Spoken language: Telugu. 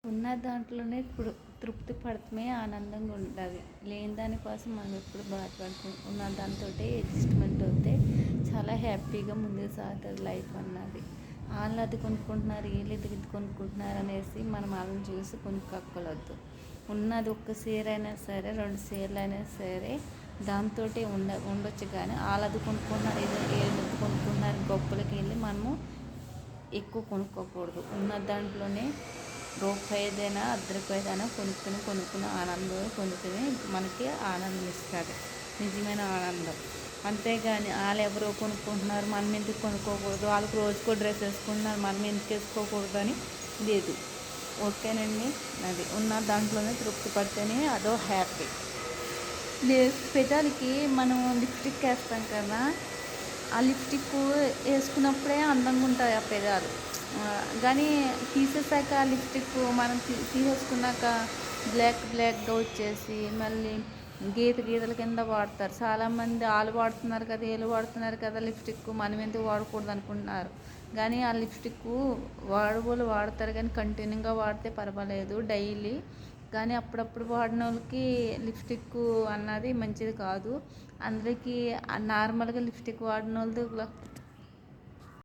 ఉన్న దాంట్లోనే ఇప్పుడు తృప్తి పడటమే ఆనందంగా ఉంటుంది. లేని దానికోసం మనం ఎప్పుడు బాధపడుతూ ఉన్న దాంతో అడ్జస్ట్మెంట్ అవుతే చాలా హ్యాపీగా ముందుకు సాగుతుంది లైఫ్ అన్నది. వాళ్ళు అది కొనుక్కుంటున్నారు, వీళ్ళు ఇది కొనుక్కుంటున్నారు అనేసి మనం వాళ్ళని చూసి కొనుక్కోవద్దు. ఉన్నది ఒక్క చీర అయినా సరే, 2 చీరలు అయినా సరే దాంతో ఉండొచ్చు. కానీ వాళ్ళది కొనుక్కుంటున్నారు, వీళ్ళు కొనుక్కుంటున్నారు గొప్పలకి వెళ్ళి మనము ఎక్కువ కొనుక్కోకూడదు. ఉన్న దాంట్లోనే రూపాయిదైనా, రూపాయిదైనా కొనుక్కుని ఆనందం పొందుతూనే మనకి ఆనందం ఇస్తుంది, నిజమైన ఆనందం. అంతేగాని వాళ్ళు ఎవరో కొనుక్కుంటున్నారు మనం ఎందుకు కొనుక్కోకూడదు, వాళ్ళకి రోజుకో డ్రెస్ వేసుకుంటున్నారు మనం ఎందుకు వేసుకోకూడదు అని లేదు. ఓకేనండి, అది ఉన్న దాంట్లోనే తృప్తి పడితేనే అదో హ్యాపీ. పెదాలకి మనం లిప్స్టిక్ వేస్తాం కదా, ఆ లిప్స్టిక్ వేసుకున్నప్పుడే అందంగా ఉంటాయి ఆ పెదాలు. కానీ తీసేసాక లిప్స్టిక్ మనం తీసేసుకున్నాక బ్లాక్గా వచ్చేసి మళ్ళీ గీతల కింద వాడతారు చాలామంది. వాళ్ళు వాడుతున్నారు కదా, వీళ్ళు వాడుతున్నారు కదా లిప్స్టిక్, మనం ఎందుకు వాడకూడదు అనుకుంటున్నారు. కానీ ఆ లిప్స్టిక్ వాడవాళ్ళు వాడతారు, కానీ కంటిన్యూగా వాడితే పర్వాలేదు డైలీ. కానీ అప్పుడప్పుడు వాడిన వాళ్ళకి లిప్స్టిక్ అన్నది మంచిది కాదు. అందరికీ నార్మల్గా లిప్స్టిక్ వాడిన వాళ్ళది